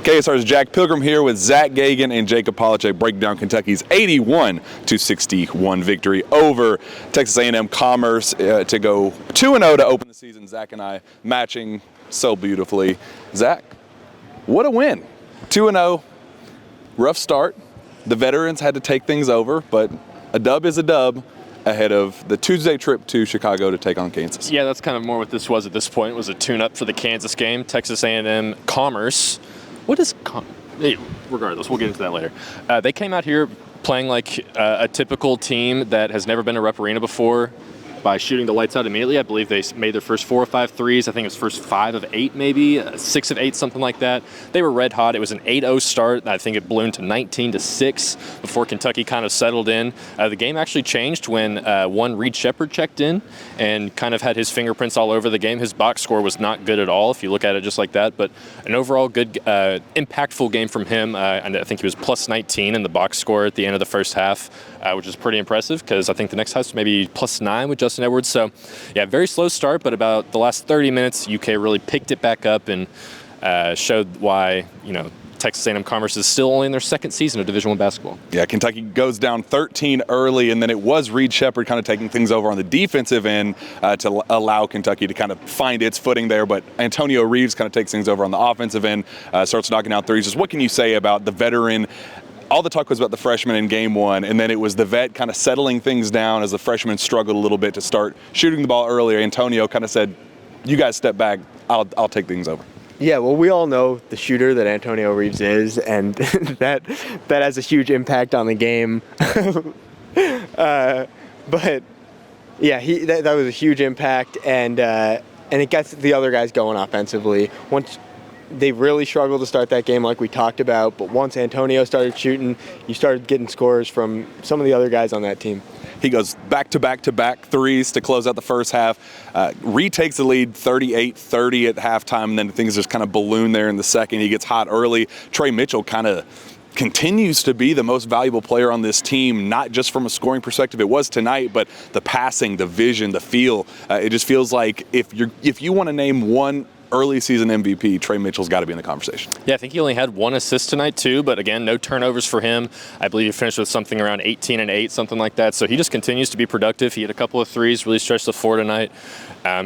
KSR's Jack Pilgrim here with Zach Gagan and Jacob Polachek breaking down Kentucky's 81-61 victory over Texas A&M-Commerce to go 2-0 to open the season. Zach and I matching so beautifully. Zach, what a win. 2-0, rough start. The veterans had to take things over, but a dub is a dub ahead of the Tuesday trip to Chicago to take on Kansas. Yeah, that's kind of more what this was at this point. It was a tune-up for the Kansas game. Texas A&M-Commerce. What is regardless, we'll get into that later. They came out here playing like a typical team that has never been to Rupp Arena before by shooting the lights out immediately. I believe they made their first 4 or 5 threes. I think it was first 5 of 8 maybe, 6 of 8, something like that. They were red hot. It was an 8-0 start. I think it ballooned to 19-6 before Kentucky kind of settled in. The game actually changed when one Reed Shepherd checked in and kind of had his fingerprints all over the game. His box score was not good at all if you look at it just like that, but an overall good, impactful game from him. And I think he was plus 19 in the box score at the end of the first half, which is pretty impressive because I think the next house maybe plus 9 with Justin Edwards. So, yeah, very slow start, but about the last 30 minutes, UK really picked it back up and showed why, Texas A&M-Commerce is still only in their second season of Division I basketball. Yeah, Kentucky goes down 13 early, and then it was Reed Shepherd kind of taking things over on the defensive end to allow Kentucky to kind of find its footing there. But Antonio Reeves kind of takes things over on the offensive end, starts knocking out threes. Just what can you say about the veteran? All the talk was about the freshman in game one, and then it was the vet kind of settling things down as the freshman struggled a little bit to start shooting the ball earlier. Antonio kind of said, you guys step back, I'll take things over. Yeah, well, we all know the shooter that Antonio Reeves is, and that has a huge impact on the game. But yeah, that was a huge impact, and it gets the other guys going offensively. Once they really struggled to start that game like we talked about, but once Antonio started shooting, you started getting scores from some of the other guys on that team. He goes back-to-back threes to close out the first half. Retakes the lead 38-30 at halftime, and then things just kind of balloon there in the second. He gets hot early. Tre Mitchell kind of continues to be the most valuable player on this team, not just from a scoring perspective. It was tonight, but the passing, the vision, the feel. It just feels like if you want to name one early season MVP, Tre Mitchell's got to be in the conversation. Yeah, I think he only had 1 assist tonight too, but again, no turnovers for him. I believe he finished with something around 18 and 8, something like that. So he just continues to be productive. He had a couple of threes, really stretched the floor tonight.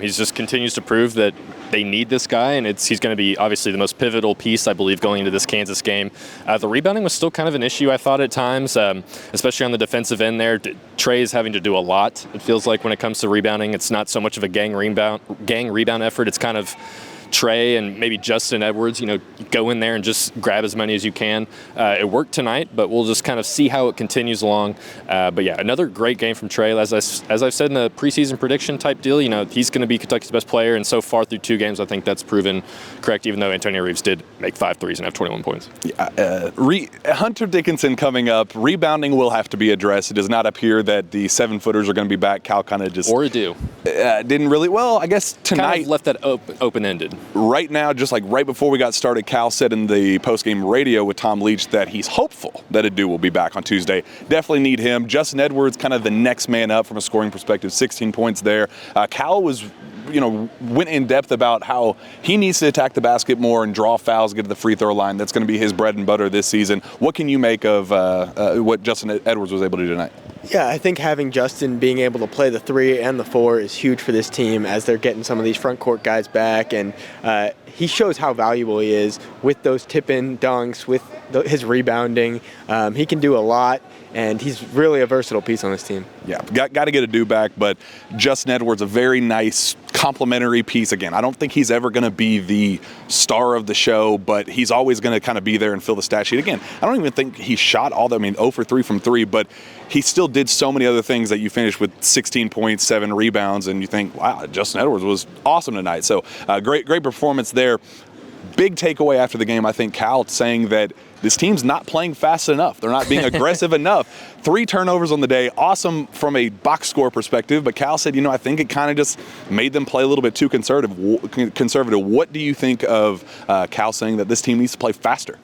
He just continues to prove that they need this guy, and he's going to be obviously the most pivotal piece, I believe, going into this Kansas game. The rebounding was still kind of an issue, I thought, at times, especially on the defensive end there. Trey is having to do a lot, it feels like, when it comes to rebounding. It's not so much of a gang rebound effort. It's kind of Trey and maybe Justin Edwards, go in there and just grab as many as you can. It worked tonight, but we'll just kind of see how it continues along. But yeah, another great game from Trey. As I've said in the preseason prediction type deal, he's going to be Kentucky's best player, and so far through 2 games, I think that's proven correct, even though Antonio Reeves did make 5 threes and have 21 points. Yeah, Hunter Dickinson coming up. Rebounding will have to be addressed. It does not appear that the 7-footers are going to be back. Cal kind of just... Or do. Didn't really... Well, I guess tonight... Kind of left that open-ended. Right now, just like right before we got started, Cal said in the postgame radio with Tom Leach that he's hopeful that Adu will be back on Tuesday. Definitely need him. Justin Edwards, kind of the next man up from a scoring perspective, 16 points there. Cal was, went in depth about how he needs to attack the basket more and draw fouls, get to the free throw line. That's going to be his bread and butter this season. What can you make of what Justin Edwards was able to do tonight? Yeah, I think having Justin being able to play the 3 and the 4 is huge for this team as they're getting some of these front court guys back, and he shows how valuable he is with those tip-in dunks, with his rebounding. He can do a lot, and he's really a versatile piece on this team. Yeah, got to get Adu back, but Justin Edwards, a very nice complementary piece. Again, I don't think he's ever going to be the star of the show, but he's always going to kind of be there and fill the stat sheet. Again, I don't even think he shot all that. 0 for 3 from 3, but he still did so many other things that you finish with 16 points, 7 rebounds, and you think, wow, Justin Edwards was awesome tonight. So great performance there. Big takeaway after the game, I think, Cal saying that this team's not playing fast enough. They're not being aggressive enough. 3 turnovers on the day. Awesome from a box score perspective, but Cal said, I think it kind of just made them play a little bit too conservative. What do you think of Cal saying that this team needs to play faster?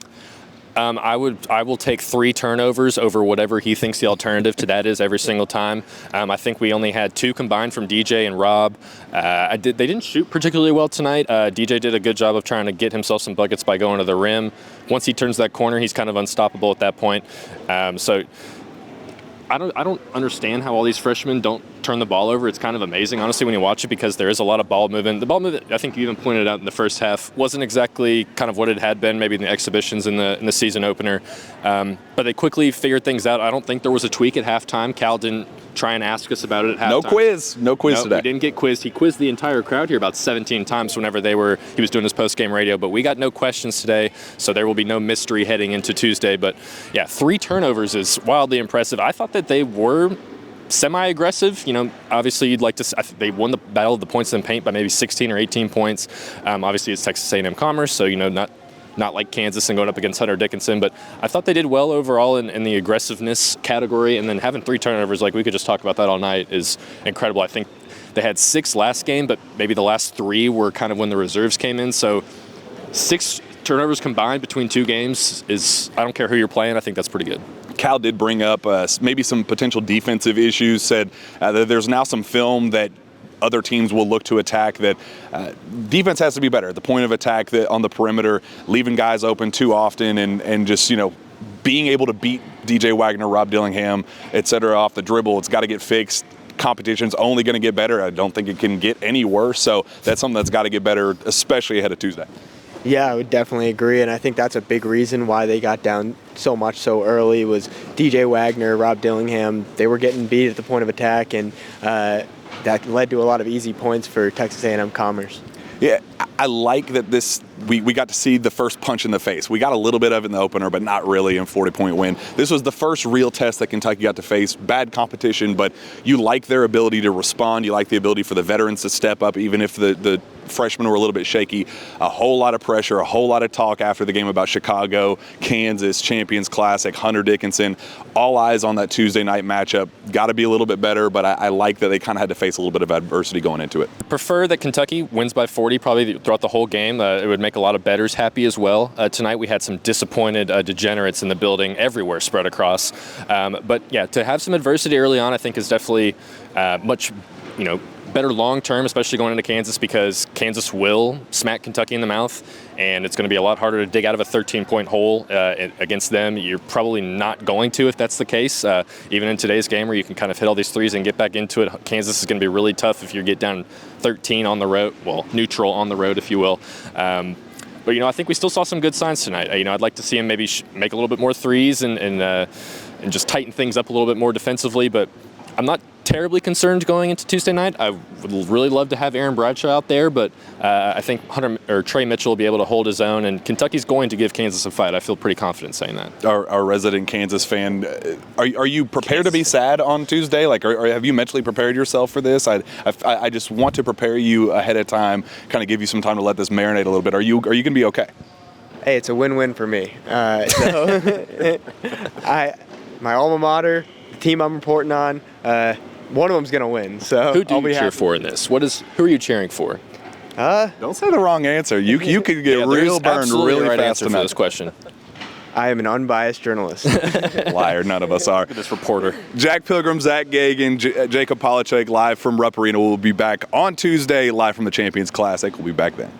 I will take 3 turnovers over whatever he thinks the alternative to that is every single time. I think we only had 2 combined from DJ and Rob. They didn't shoot particularly well tonight. DJ did a good job of trying to get himself some buckets by going to the rim. Once he turns that corner, he's kind of unstoppable at that point. So I don't understand how all these freshmen don't turn the ball over. It's kind of amazing, honestly, when you watch it, because there is a lot of ball movement. The ball movement, I think you even pointed out in the first half, wasn't exactly kind of what it had been maybe in the exhibitions in the season opener. But they quickly figured things out. I don't think there was a tweak at halftime. Cal didn't try and ask us about it at halftime. No quiz today. We didn't get quizzed. He quizzed the entire crowd here about 17 times whenever he was doing his post-game radio, but we got no questions today, so there will be no mystery heading into Tuesday. But yeah, 3 turnovers is wildly impressive. I thought that they were semi-aggressive. Obviously you'd like to. They won the battle of the points in the paint by maybe 16 or 18 points. Obviously it's Texas A&M-Commerce, so not like Kansas and going up against Hunter Dickinson, but I thought they did well overall in the aggressiveness category, and then having 3 turnovers, like we could just talk about that all night, is incredible. I think they had 6 last game, but maybe the last 3 were kind of when the reserves came in, so 6 turnovers combined between 2 games is, I don't care who you're playing, I think that's pretty good. Cal did bring up maybe some potential defensive issues, said that there's now some film that other teams will look to attack, that defense has to be better at the point of attack, that on the perimeter, leaving guys open too often, and just being able to beat DJ Wagner, Rob Dillingham, et cetera, off the dribble. It's got to get fixed. Competition's only going to get better. I don't think it can get any worse, so that's something that's got to get better, especially ahead of Tuesday. Yeah, I would definitely agree, and I think that's a big reason why they got down so much so early was DJ Wagner, Rob Dillingham. They were getting beat at the point of attack, and that led to a lot of easy points for Texas A&M-Commerce. Yeah, I like that we got to see the first punch in the face. We got a little bit of it in the opener, but not really in 40-point win. This was the first real test that Kentucky got to face. Bad competition, but you like their ability to respond. You like the ability for the veterans to step up, even if the freshmen were a little bit shaky. A whole lot of pressure, a whole lot of talk after the game about Chicago, Kansas, Champions Classic, Hunter Dickinson. All eyes on that Tuesday night matchup. Got to be a little bit better, but I like that they kind of had to face a little bit of adversity going into it. Prefer that Kentucky wins by 40 probably throughout the whole game. It would make a lot of bettors happy as well. Tonight we had some disappointed degenerates in the building everywhere spread across. But yeah, to have some adversity early on I think is definitely much, better long term, especially going into Kansas, because Kansas will smack Kentucky in the mouth, and it's going to be a lot harder to dig out of a 13-point hole against them. You're probably not going to if that's the case. Even in today's game where you can kind of hit all these threes and get back into it, Kansas is going to be really tough if you get down 13 on the road, well, neutral on the road, if you will. But, I think we still saw some good signs tonight. I'd like to see him maybe make a little bit more threes and just tighten things up a little bit more defensively, but I'm not terribly concerned going into Tuesday night. I would really love to have Aaron Bradshaw out there, but I think Tre Mitchell will be able to hold his own, and Kentucky's going to give Kansas a fight. I feel pretty confident saying that. Our resident Kansas fan, are you prepared to be sad on Tuesday? Like, or have you mentally prepared yourself for this? I just want to prepare you ahead of time, kind of give you some time to let this marinate a little bit. Are you going to be okay? Hey, it's a win-win for me. My alma mater, the team I'm reporting on, one of them's going to win. So who do you cheer for in this? Who are you cheering for? Don't say the wrong answer. You could get real burned really right fast answer for this question. I am an unbiased journalist. Liar, none of us are. Look at this reporter. Jack Pilgrim, Zach Gagan, Jacob Polachek live from Rupp Arena. We'll be back on Tuesday, live from the Champions Classic. We'll be back then.